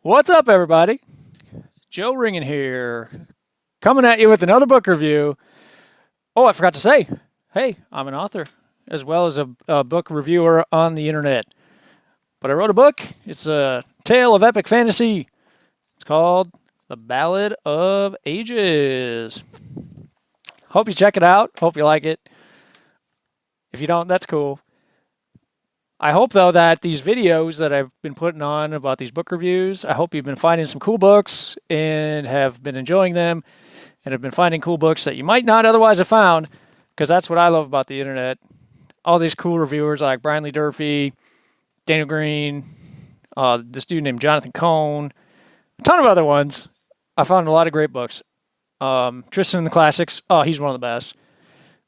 What's up, everybody? Joe Ringen here, coming at you with another book review. Oh, I forgot to say, hey, I'm an author as well as a book reviewer on the internet. But I wrote a book. It's a tale of epic fantasy. It's called The Ballad of Ages. Hope you check it out. Hope you like it. If you don't, that's cool. I hope, though, that these videos that I've been putting on about these book reviews, I hope you've been finding some cool books and have been enjoying them and have been finding cool books that you might not otherwise have found, because that's what I love about the internet. All these cool reviewers like Brian Lee Durfee, Daniel Green, this dude named Jonathan Cohn, a ton of other ones. I found a lot of great books. Tristan and the Classics, oh, he's one of the best.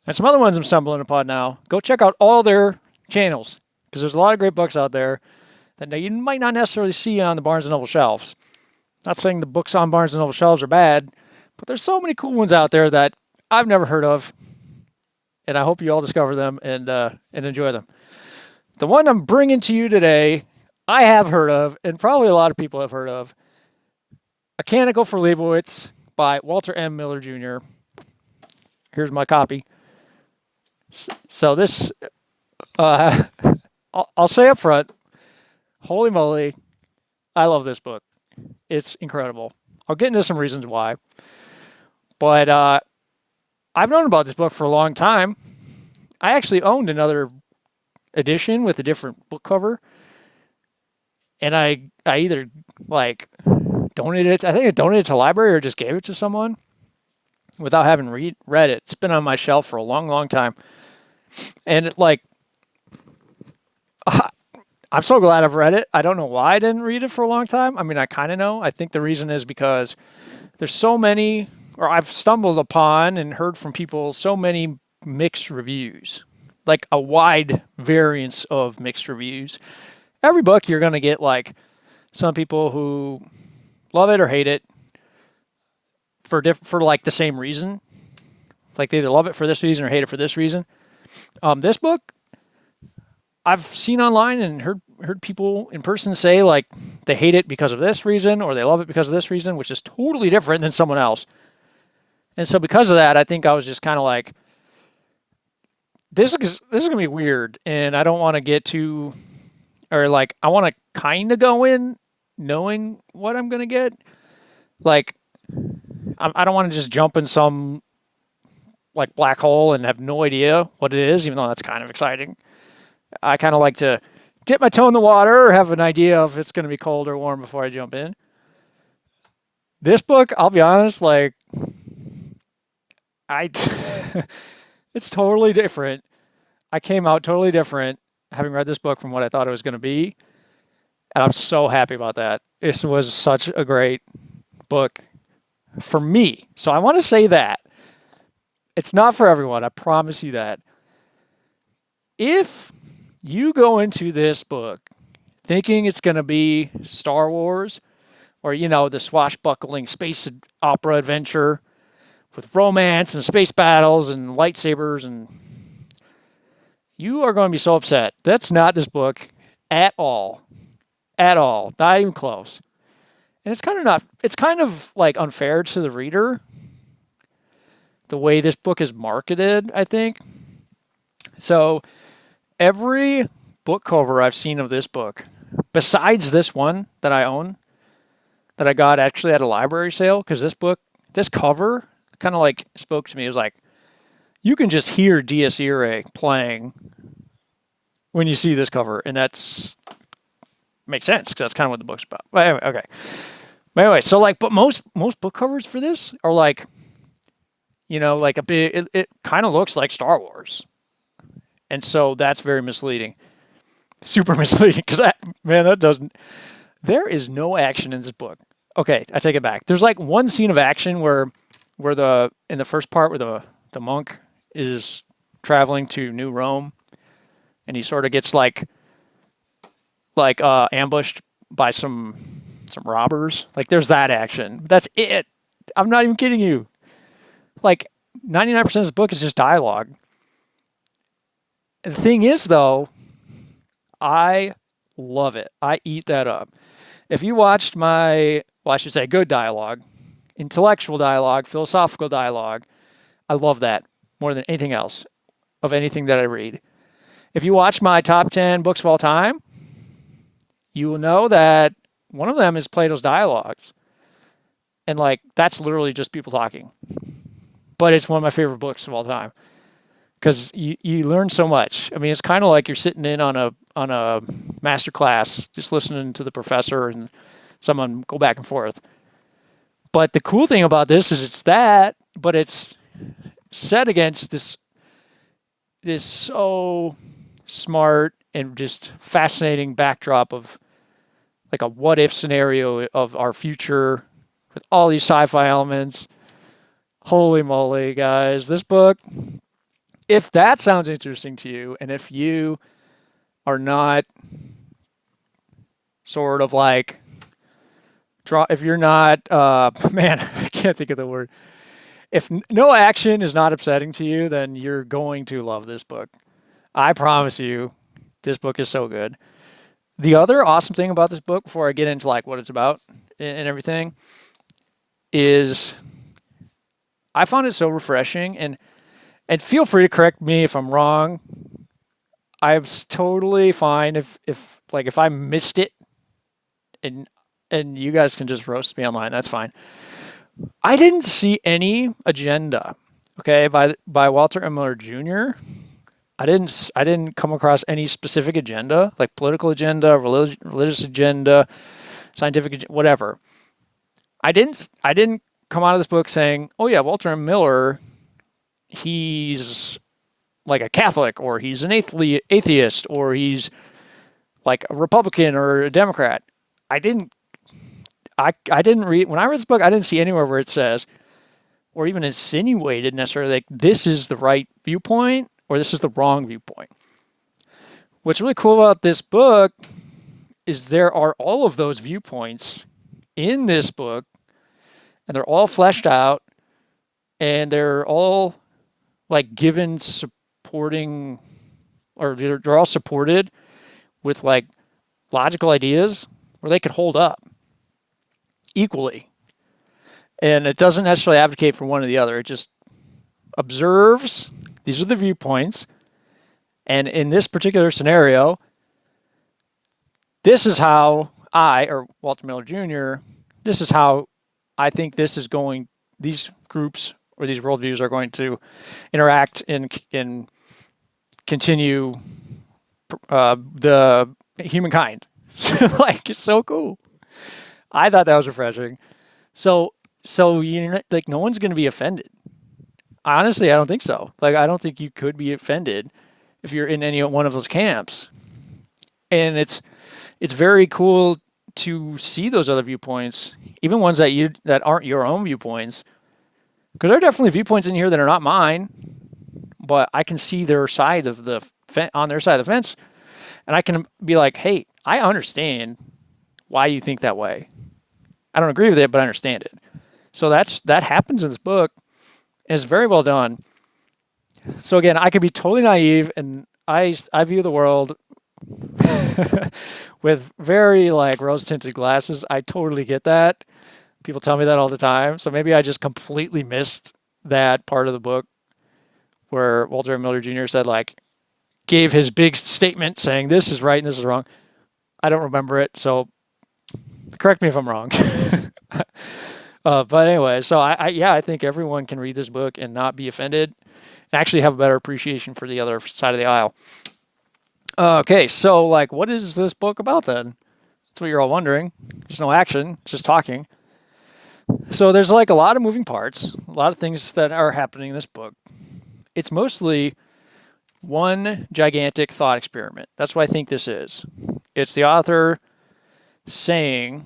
And some other ones I'm stumbling upon now. Go check out all their channels, because there's a lot of great books out there that you might not necessarily see on the Barnes & Noble shelves. Not saying the books on Barnes & Noble shelves are bad, but there's so many cool ones out there that I've never heard of, and I hope you all discover them and enjoy them. The one I'm bringing to you today, I have heard of, and probably a lot of people have heard of. A Canticle for Leibowitz by Walter M. Miller Jr. Here's my copy. So this, I'll say up front, holy moly, I love this book. It's incredible. I'll get into some reasons why. But I've known about this book for a long time. I actually owned another edition with a different book cover, and I either like donated it. I think I donated it to a library or just gave it to someone without having read it. It's been on my shelf for a long, long time, and I'm so glad I've read it. I don't know why I didn't read it for a long time. I mean, I kind of know. I think the reason is because there's so many, or I've stumbled upon and heard from people so many mixed reviews, like a wide variance of mixed reviews. Every book you're going to get like some people who love it or hate it for like the same reason. Like they either love it for this reason or hate it for this reason. This book I've seen online and heard people in person say like they hate it because of this reason or they love it because of this reason, which is totally different than someone else. And so because of that, I think I was just kind of like, this is gonna be weird, and I don't want to get too, or like I want to kind of go in knowing what I'm gonna get. Like I don't want to just jump in some like black hole and have no idea what it is, even though that's kind of exciting. I kind of like to dip my toe in the water or have an idea of if it's going to be cold or warm before I jump in. This book, I'll be honest, like I, it's totally different. I came out totally different having read this book from what I thought it was going to be, and I'm so happy about that. This was such a great book for me. So I want to say that it's not for everyone. I promise you that. If you go into this book thinking it's going to be Star Wars or, you know, the swashbuckling space opera adventure with romance and space battles and lightsabers, and you are going to be so upset. That's not this book at all. At all. Not even close. And it's kind of like unfair to the reader the way this book is marketed, I think. So every book cover I've seen of this book, besides this one that I own, that I got actually at a library sale, because this cover kind of like spoke to me. It was like, you can just hear Dies Irae playing when you see this cover, and that's makes sense because that's kind of what the book's about. But anyway, okay. But anyway, so like, but most book covers for this are like, you know, like a big. It kind of looks like Star Wars, and so that's very misleading. Super misleading because that doesn't. There is no action in this book. Okay, I take it back. There's like one scene of action where in the first part where the monk is traveling to New Rome, and he sort of gets like ambushed by some robbers. Like there's that action. That's it. I'm not even kidding you. Like 99% of this book is just dialogue. The thing is, though, I love it. I eat that up. If you watched my, well, I should say good dialogue, intellectual dialogue, philosophical dialogue, I love that more than anything else of anything that I read. If you watch my top 10 books of all time, you will know that one of them is Plato's dialogues. And like, that's literally just people talking. But it's one of my favorite books of all time because you learn so much. I mean, it's kind of like you're sitting in on a master class, just listening to the professor and someone go back and forth. But the cool thing about this is it's that, but it's set against this so smart and just fascinating backdrop of like a what if scenario of our future with all these sci-fi elements. Holy moly, guys. This book, if that sounds interesting to you, and if you are not sort of like, if you're not, man, I can't think of the word. If no action is not upsetting to you, then you're going to love this book. I promise you, this book is so good. The other awesome thing about this book, before I get into like what it's about and everything, is I found it so refreshing, and feel free to correct me if I'm wrong. I'm totally fine if I missed it, and you guys can just roast me online. That's fine. I didn't see any agenda, okay, by Walter M. Miller Jr. I didn't come across any specific agenda, like political agenda, religious agenda, scientific, whatever. I didn't come out of this book saying, "Oh yeah, Walter M. Miller, he's like a Catholic, or he's an atheist, or he's like a Republican or a Democrat." I didn't. I didn't read when I read this book. I didn't see anywhere where it says, or even insinuated necessarily, like this is the right viewpoint or this is the wrong viewpoint. What's really cool about this book is there are all of those viewpoints in this book, and they're all fleshed out, and they're all like given supporting, or they're all supported with like logical ideas where they could hold up equally. And it doesn't necessarily advocate for one or the other. It just observes these are the viewpoints. And in this particular scenario, this is how or Walter Miller Jr., this is how I think these groups or these worldviews are going to interact and continue the humankind. Like, it's so cool. I thought that was refreshing. So like no one's going to be offended. Honestly, I don't think so. Like, I don't think you could be offended if you're in any one of those camps. And it's very cool to see those other viewpoints, even ones that aren't your own viewpoints, because there are definitely viewpoints in here that are not mine, but I can see their side of on their side of the fence, and I can be like, hey, I understand why you think that way. I don't agree with it, but I understand it. So that happens in this book, and it's very well done. So again, I could be totally naive, and I view the world with very like rose-tinted glasses. I totally get that. People tell me that all the time. So maybe I just completely missed that part of the book where Walter M. Miller Jr. said, like, gave his big statement saying this is right and this is wrong. I don't remember it, so correct me if I'm wrong. But anyway, so I think everyone can read this book and not be offended and actually have a better appreciation for the other side of the aisle. Okay, so like, what is this book about then? That's what you're all wondering. There's no action, it's just talking. So there's like a lot of moving parts, a lot of things that are happening in this book. It's mostly one gigantic thought experiment. That's what I think this is. It's the author saying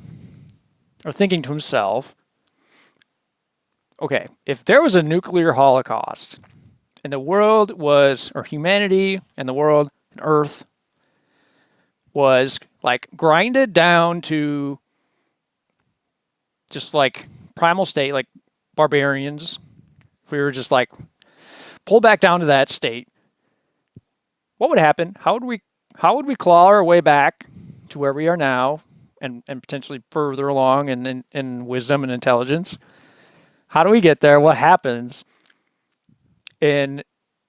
or thinking to himself, okay, if there was a nuclear holocaust and the world was, or humanity and the world and Earth was like grinded down to just like primal state, like barbarians, if we were just like pulled back down to that state, what would happen? How would we claw our way back to where we are now and potentially further along in wisdom and intelligence. How do we get there? What happens? And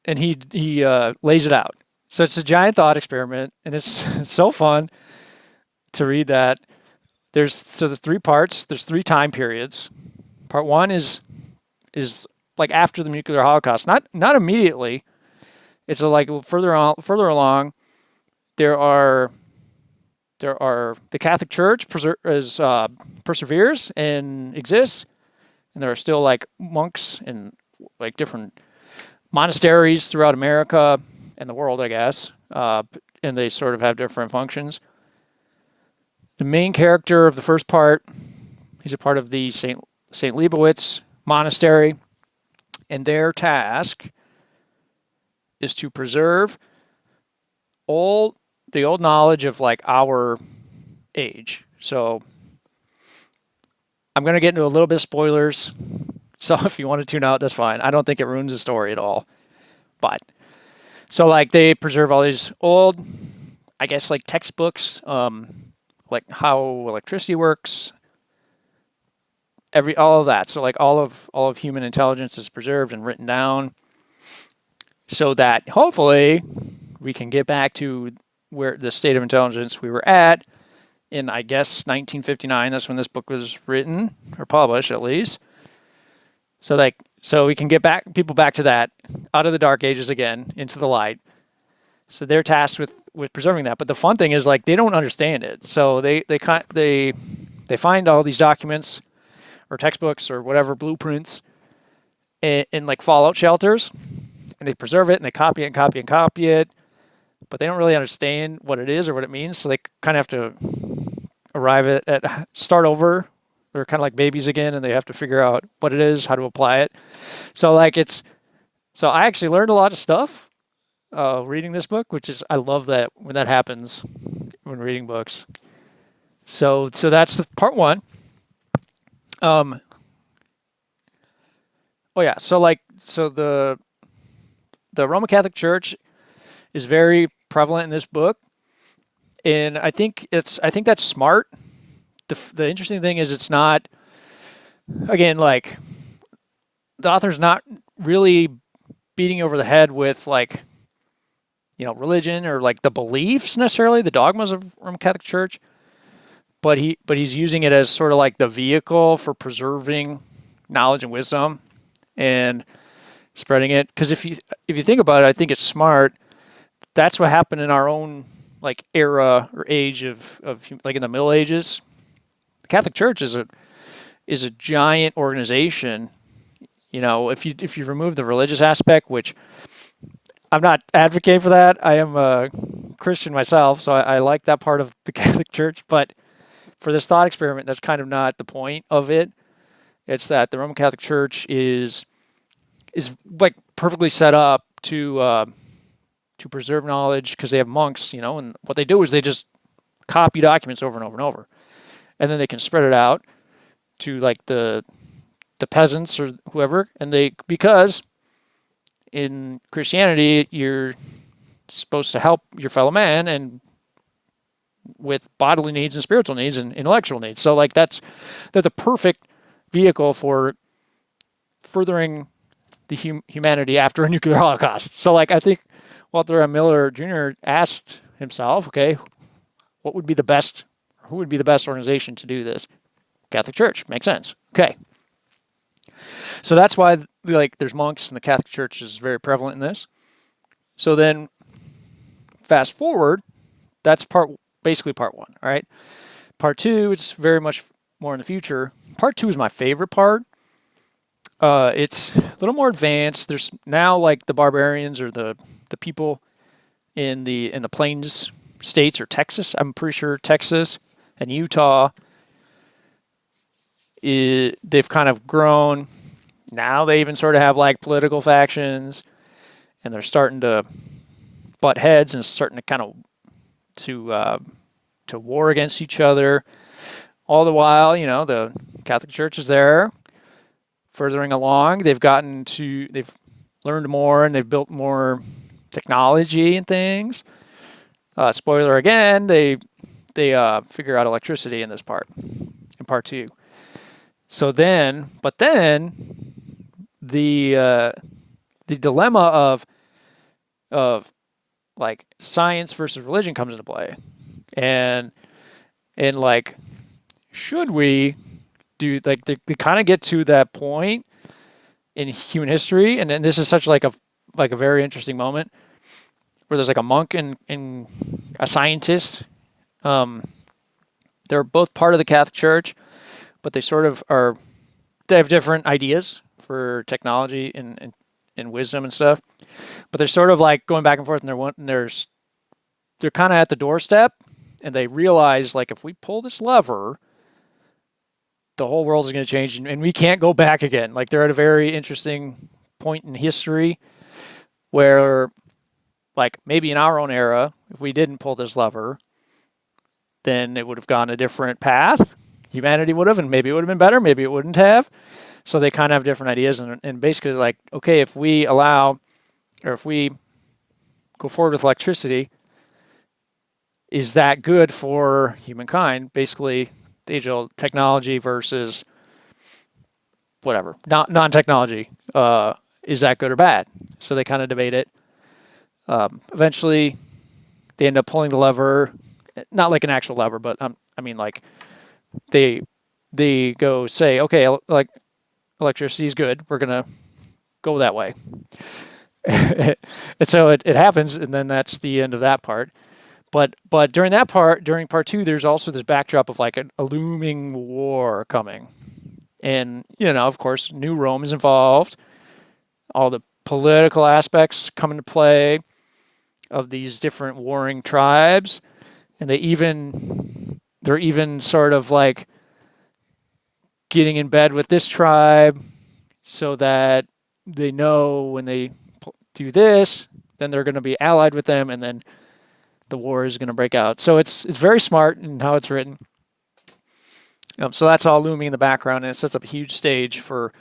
he lays it out. So it's a giant thought experiment, and it's so fun to read that. The 3 parts. There's 3 time periods. Part one is like after the nuclear holocaust, not immediately. It's like further along. There are the Catholic Church perseveres and exists, and there are still like monks and like different monasteries throughout America and the world, I guess, and they sort of have different functions. The main character of the first part, he's a part of the Saint Leibowitz monastery, and their task is to preserve the old knowledge of like our age. So I'm going to get into a little bit of spoilers. So if you want to tune out, that's fine. I don't think it ruins the story at all. But so like they preserve all these old, I guess like textbooks, like how electricity works, all of that. So like all of human intelligence is preserved and written down, so that hopefully we can get back to where the state of intelligence we were at in, I guess, 1959. That's when this book was written or published, at least. So we can get people back to that, out of the dark ages again into the light. So they're tasked with preserving that. But the fun thing is like they don't understand it. So they find all these documents or textbooks or whatever, blueprints in like fallout shelters, and they preserve it and they copy it and copy and copy it. But they don't really understand what it is or what it means. So they kind of have to arrive at start over. They're kind of like babies again, and they have to figure out what it is, how to apply it. So I actually learned a lot of stuff reading this book, which is, I love that when that happens when reading books. So that's the part one. Oh yeah. So the Roman Catholic Church is very prevalent in this book, and I think that's smart. The interesting thing is it's not, again, like the author's not really beating over the head with like, religion or like the beliefs necessarily, the dogmas of Roman Catholic Church, but he's using it as sort of like the vehicle for preserving knowledge and wisdom and spreading it. Because if you think about it, I think it's smart. That's what happened in our own like era or age of like in the Middle Ages. The Catholic Church is a giant organization. If you remove the religious aspect, which I'm not advocating for that. I am a Christian myself, so I like that part of the Catholic Church. But for this thought experiment, that's kind of not the point of it. It's that the Roman Catholic Church is like perfectly set up to preserve knowledge, because they have monks, and what they do is they just copy documents over and over and over, and then they can spread it out to like the peasants or whoever, because in Christianity you're supposed to help your fellow man and with bodily needs and spiritual needs and intellectual needs. So like they're the perfect vehicle for furthering the humanity after a nuclear holocaust. So like I think Walter M. Miller Jr. asked himself, okay, who would be the best organization to do this? Catholic Church. Makes sense. Okay. So that's why like there's monks, and the Catholic Church is very prevalent in this. So then fast forward, that's basically part one, all right? Part two, it's very much more in the future. Part two is my favorite part. It's a little more advanced. There's now like the barbarians or the people in the plains states, or Texas. I'm pretty sure Texas and Utah. They've kind of grown. Now they even sort of have like political factions, and they're starting to butt heads and starting to kind of to war against each other. All the while, the Catholic Church is there, furthering along. They've learned more, and they've built more technology and things. Spoiler again, they figure out electricity in this part, in part two. So then, but then the dilemma of like science versus religion comes into play, and like, should we do, like, they kind of get to that point in human history, and then this is such like a very interesting moment where there's like a monk and a scientist. Um, they're both part of the Catholic Church, but they sort of are. They have different ideas for technology and wisdom and stuff, but they're sort of like going back and forth, and they're kind of at the doorstep, and they realize, like, if we pull this lever, the whole world is going to change, and we can't go back again. Like, they're at a very interesting point in history where, like, maybe in our own era, if we didn't pull this lever, then it would have gone a different path. Humanity would have, and maybe it would have been better, maybe it wouldn't have. So they kind of have different ideas, and basically, like, okay, if we allow, or if we go forward with electricity, is that good for humankind? Basically, the age-old technology versus whatever, non-technology. Is that good or bad? So they kind of debate it. Eventually, they end up pulling the lever, not like an actual lever, but I mean, like, they go say, okay, like, electricity is good. We're gonna go that way. And so it happens, and then that's the end of that part. But during part two, there's also this backdrop of like a looming war coming, and of course, New Rome is involved. All the political aspects come into play of these different warring tribes, and they're even sort of like getting in bed with this tribe so that they know when they do this, then they're going to be allied with them, and then the war is going to break out. So it's very smart in how it's written. So that's all looming in the background, and it sets up a huge stage for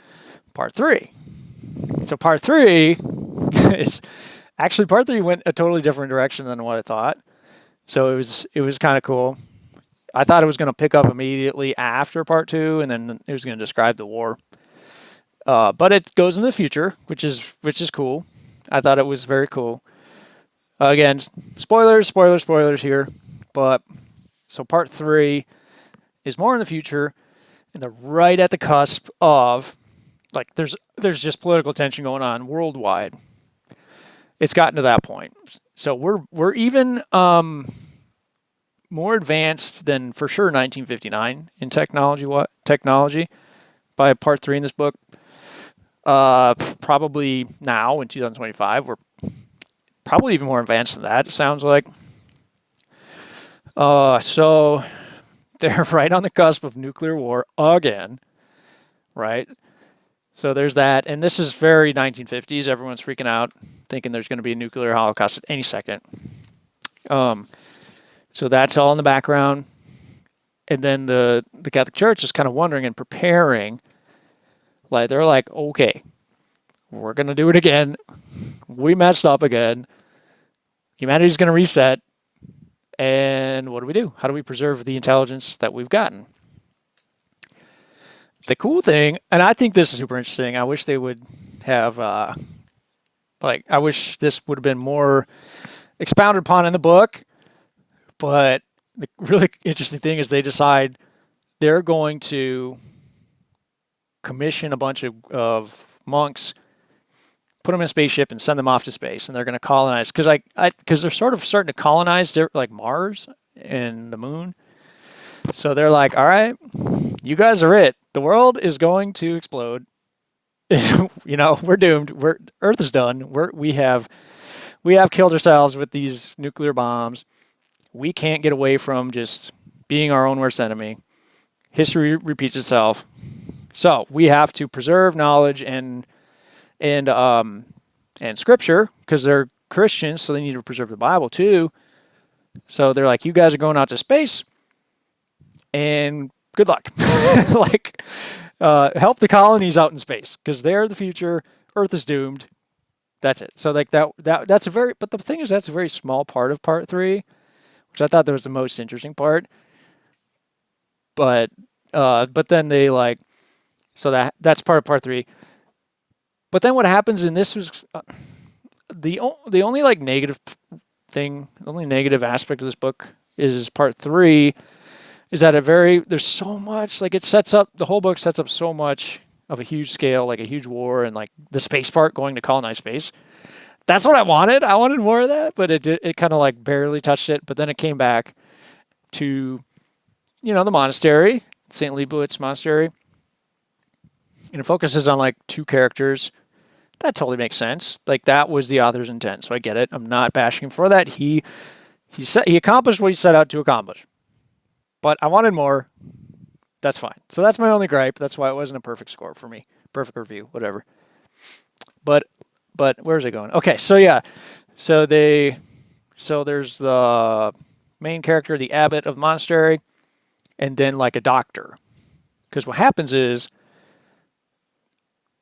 part three. So part three went a totally different direction than what I thought. So it was kind of cool. I thought it was going to pick up immediately after part two, and then it was going to describe the war. But it goes into the future, which is cool. I thought it was very cool. Again, spoilers here. But so part three is more in the future, and they're right at the cusp of, like, there's just political tension going on worldwide. It's gotten to that point. So we're even more advanced than, for sure, 1959 in technology by part three in this book. Probably now in 2025 we're probably even more advanced than that, it sounds like. So they're right on the cusp of nuclear war again, right? So there's that, and this is very 1950s. Everyone's freaking out, thinking there's going to be a nuclear holocaust at any second. So that's all in the background, and then the Catholic Church is kind of wondering and preparing. Like, they're like, okay, we're going to do it again. We messed up again. Humanity's going to reset. And what do we do? How do we preserve the intelligence that we've gotten? The cool thing, and I think this is super interesting, I wish they would have, I wish this would have been more expounded upon in the book. But the really interesting thing is they decide they're going to commission a bunch of monks, put them in a spaceship, and send them off to space, and they're going to colonize, because they're sort of starting to colonize like Mars and the moon. So they're like, all right, you guys are it. The world is going to explode. We're doomed. Earth is done. We have killed ourselves with these nuclear bombs. We can't get away from just being our own worst enemy. History repeats itself. So we have to preserve knowledge and scripture, because they're Christians, so they need to preserve the Bible too. So they're like, you guys are going out to space, and good luck. Help the colonies out in space, because they're the future. Earth is doomed. That's it. So like that's a very, but the thing is, that's a very small part of part three, which I thought that was the most interesting part. But then they like so that's part of part three. But then what happens, and this was the only like negative thing, the only negative aspect of this book is part three is that there's so much like it sets up the whole book sets up so much of a huge scale, like a huge war, and like the space part going to colonize space. That's what I wanted. I wanted more of that, but it kind of like barely touched it. But then it came back to the monastery, St. Leibowitz Monastery, and it focuses on like two characters. That totally makes sense. Like that was the author's intent, so I get it. I'm not bashing him for that. He accomplished what he set out to accomplish. But I wanted more. That's fine. So that's my only gripe. That's why it wasn't a perfect score for me. Perfect review, whatever. But where's it going? Okay, so yeah. So there's the main character, the abbot of the monastery, and then like a doctor. Because what happens is,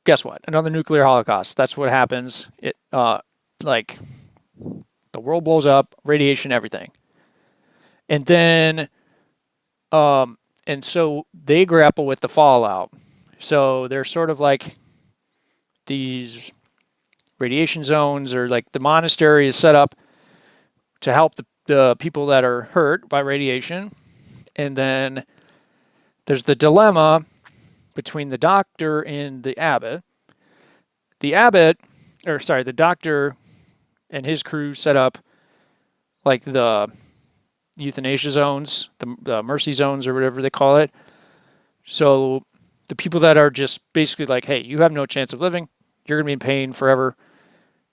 guess what? Another nuclear holocaust. That's what happens. It like the world blows up, radiation, everything. And then and so they grapple with the fallout. So they're sort of like these radiation zones, or like the monastery is set up to help the people that are hurt by radiation. And then there's the dilemma between the doctor and the abbot. The doctor and his crew set up like the euthanasia zones, the mercy zones, or whatever they call it. So the people that are just basically like, hey, you have no chance of living, you're going to be in pain forever.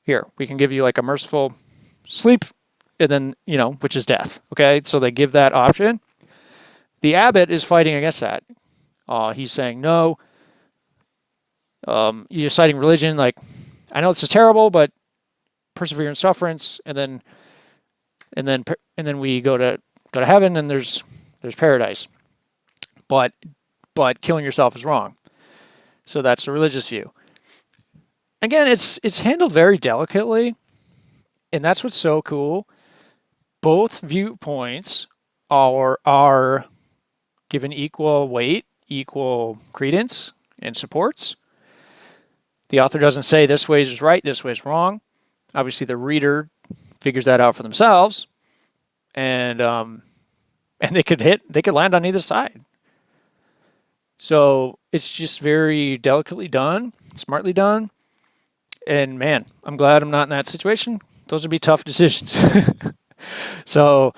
Here, we can give you like a merciful sleep, and then, which is death. Okay, so they give that option. The abbot is fighting against that. He's saying, no, you're citing religion. Like, I know this is terrible, but persevere in sufferance, and then we go to heaven, and there's paradise. But killing yourself is wrong. So that's the religious view. Again, it's handled very delicately, and that's what's so cool. Both viewpoints are given equal weight, equal credence, and supports. The author doesn't say this way is right, this way is wrong. Obviously, the reader figures that out for themselves, and they could land on either side. So it's just very delicately done, smartly done, and man, I'm glad I'm not in that situation. Those would be tough decisions. So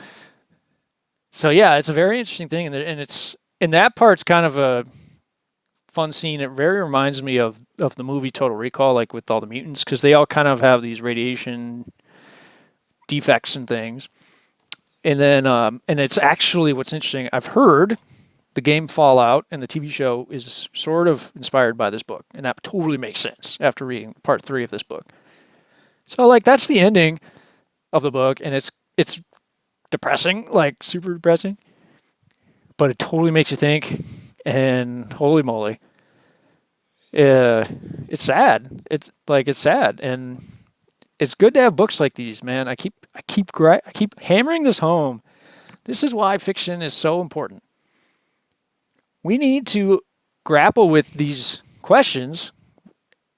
yeah, it's a very interesting thing, and that part's kind of a fun scene. It very reminds me of the movie Total Recall, like with all the mutants, because they all kind of have these radiation defects and things. And then and it's actually, what's interesting, I've heard the game Fallout and the TV show is sort of inspired by this book, and that totally makes sense after reading part 3 of this book. So like that's the ending of the book, and it's depressing, like super depressing, but it totally makes you think. And holy moly, it's sad. It's sad, and it's good to have books like these, man. I keep hammering this home. This is why fiction is so important. We need to grapple with these questions.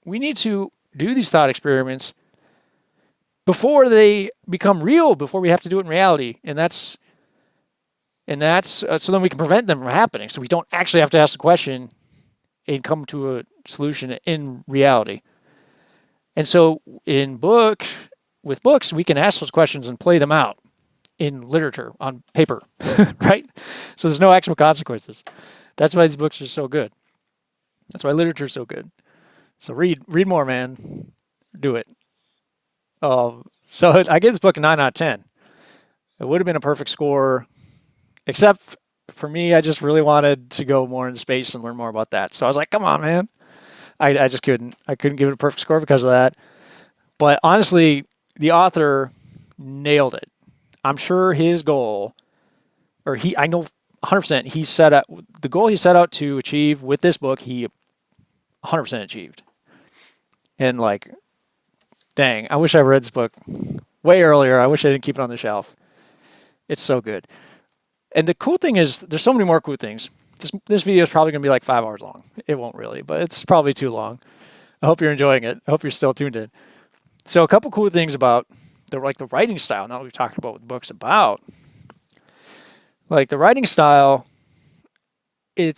We need to do these thought experiments before they become real, before we have to do it in reality. And that's so then we can prevent them from happening. So we don't actually have to ask the question and come to a solution in reality. And so with books, we can ask those questions and play them out in literature on paper, right? So there's no actual consequences. That's why these books are so good. That's why literature is so good. So read more, man. Do it. So I gave this book a 9 out of 10. It would have been a perfect score, except for me, I just really wanted to go more in space and learn more about that. So I was like, come on, man. I just couldn't. I couldn't give it a perfect score because of that. But honestly, the author nailed it. I'm sure his goal, I know 100% he set out, the goal he set out to achieve with this book, he 100% achieved. And like, dang, I wish I read this book way earlier. I wish I didn't keep it on the shelf. It's so good. And the cool thing is, there's so many more cool things. This video is probably going to be like 5 hours long. It won't really, but it's probably too long. I hope you're enjoying it. I hope you're still tuned in. So a couple cool things about the writing style. Now that we've talked about what the book's about, like the writing style, it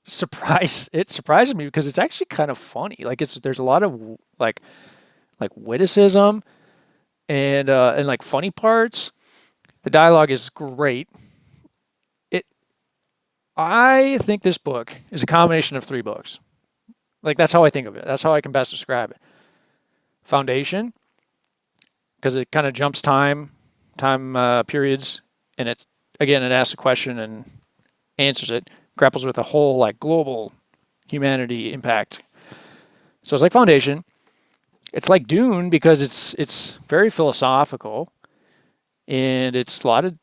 surprises me because it's actually kind of funny. Like there's a lot of like witticism and like funny parts. The dialogue is great. I think this book is a combination of 3 books. Like that's how I think of it. That's how I can best describe it. Foundation, because it kind of jumps time periods, and it asks a question and answers it. Grapples with a whole like global humanity impact. So it's like Foundation. It's like Dune because it's very philosophical, and it's a lot of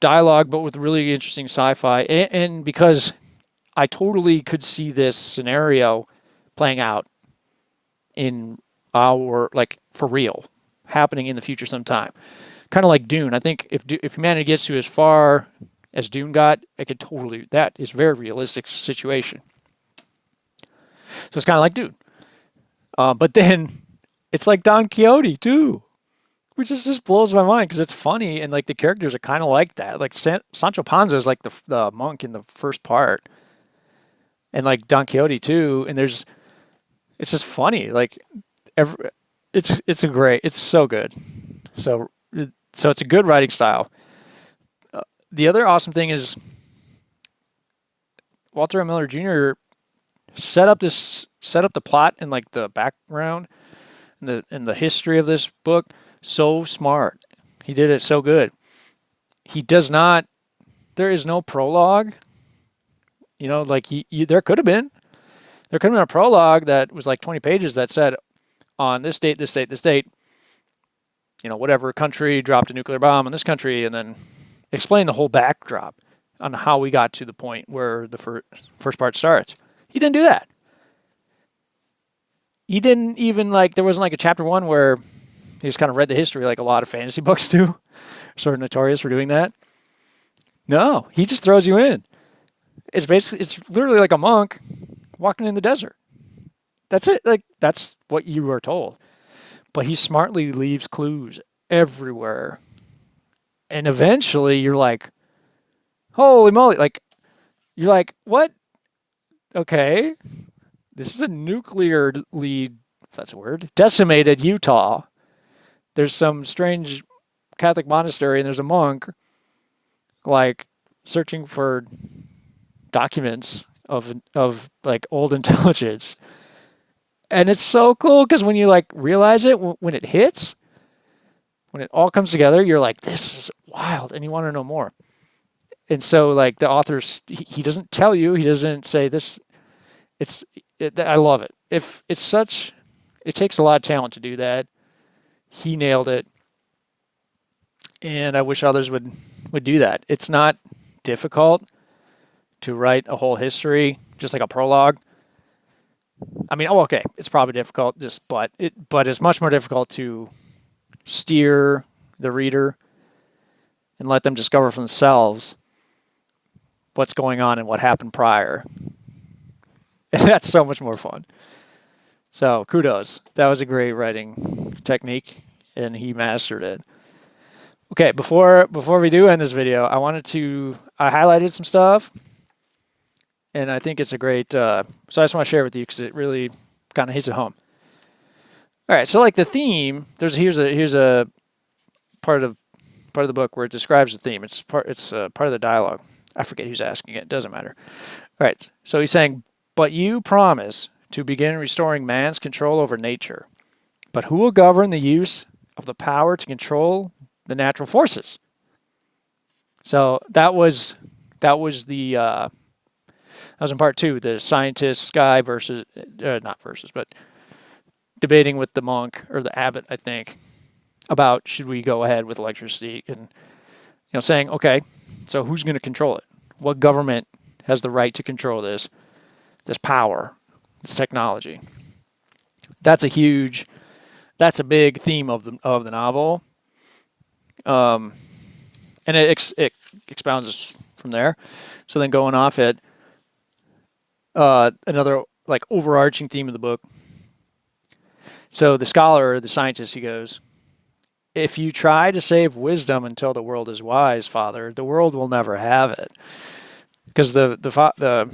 dialogue, but with really interesting sci-fi. And because I totally could see this scenario playing out in our, like, for real, happening in the future sometime. Kind of like Dune. I think if humanity gets to as far as Dune got, that is a very realistic situation. So it's kind of like Dune. But then it's like Don Quixote too, which just blows my mind because it's funny and like the characters are kind of like that. Like Sancho Panza is like the monk in the first part, and like Don Quixote too. And it's just funny. Like it's so good. So it's a good writing style. The other awesome thing is Walter M. Miller Jr. set up the plot and like the background and the history of this book so smart. He did it so good. He does not. There is no prologue. You know, like there could have been. There could have been a prologue that was like 20 pages that said, on this date, this date, this date, you know, whatever country dropped a nuclear bomb in this country, and then explain the whole backdrop on how we got to the point where the first part starts. He didn't do that. He didn't even, like, there wasn't like a chapter 1 where he just kind of read the history like a lot of fantasy books do. Sort of notorious for doing that. No, he just throws you in. It's literally like a monk walking in the desert. That's it. Like, that's what you are told. But he smartly leaves clues everywhere. And eventually you're like, holy moly. Like, you're like, what? Okay. This is a nuclearly, if that's a word, decimated Utah. There's some strange Catholic monastery and there's a monk, like, searching for documents of like old intelligence. And it's so cool because when you like realize it, when it hits, when it all comes together, you're like, this is wild, and you want to know more. And so like the author, he doesn't tell you, he doesn't say this. I love it. It takes a lot of talent to do that. He nailed it. And I wish others would do that. It's not difficult to write a whole history, just like a prologue. I mean, okay, it's probably difficult, but it's much more difficult to steer the reader and let them discover for themselves what's going on and what happened prior. And that's so much more fun. So kudos. That was a great writing technique, and he mastered it. Okay, before we do end this video, I highlighted some stuff, and I think it's a great, so I just want to share it with you because it really kind of hits it home. All right, so like the theme, here's a part of the book where it describes the theme. It's part of the dialogue. I forget who's asking it. Doesn't matter. All right, so he's saying, but you promise to begin restoring man's control over nature. But who will govern the use of the power to control the natural forces? So that was in part 2, the scientist guy versus, not versus, but debating with the monk or the abbot, I think, about should we go ahead with electricity, and saying, okay, so who's going to control it? What government has the right to control this power, this technology? That's a big theme of the novel. and it expounds from there. So then going off at another like overarching theme of the book. So the scholar, the scientist, he goes, if you try to save wisdom until the world is wise, Father, the world will never have it. Because the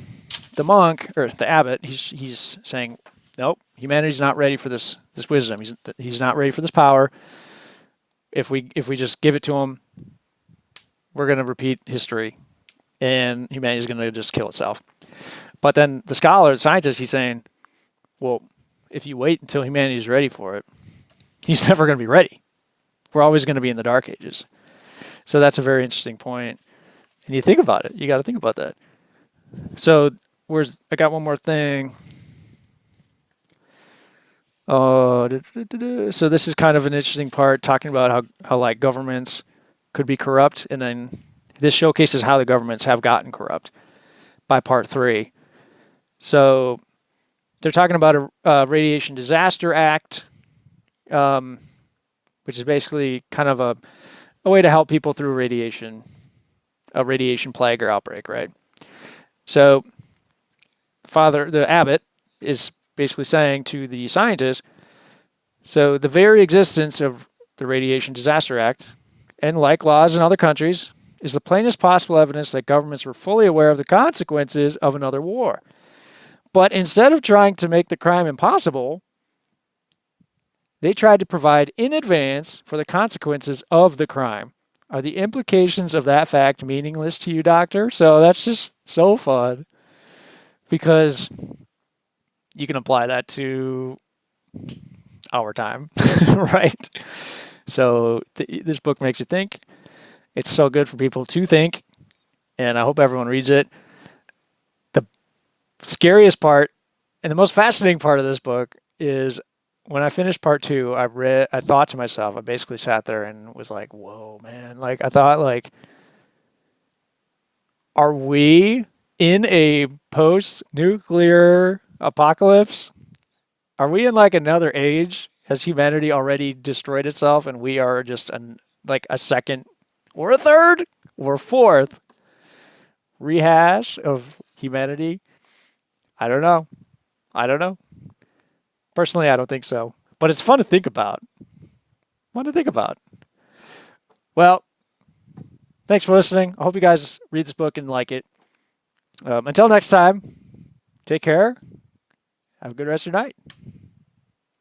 monk or the abbot, he's saying, nope, humanity's not ready for this wisdom. He's not ready for this power. If we just give it to him, we're going to repeat history, and humanity's going to just kill itself. But then the scholar, the scientist, he's saying, well, if you wait until humanity's ready for it, he's never going to be ready. We're always going to be in the dark ages. So that's a very interesting point. And you think about it. You got to think about that. So I got one more thing. So this is kind of an interesting part, talking about how like governments could be corrupt, and then this showcases how the governments have gotten corrupt by part 3. So they're talking about a Radiation Disaster Act, which is basically kind of a way to help people through a radiation plague or outbreak, right? So the abbot is basically saying to the scientists, so the very existence of the Radiation Disaster Act, and like laws in other countries, is the plainest possible evidence that governments were fully aware of the consequences of another war. But instead of trying to make the crime impossible, they tried to provide in advance for the consequences of the crime. Are the implications of that fact meaningless to you, Doctor? So that's just so fun, because you can apply that to our time, right? So this book makes you think. It's so good for people to think, and I hope everyone reads it. The scariest part and the most fascinating part of this book is when I finished part 2, I thought to myself, I basically sat there and was like, whoa, man. Like, I thought, like, are we in a post-nuclear apocalypse? Are we in like another age? Has humanity already destroyed itself and we are just like a second or a third or fourth rehash of humanity? I don't know. Personally, I don't think so. But it's fun to think about. Well, thanks for listening. I hope you guys read this book and like it. Until next time, take care. Have a good rest of your night.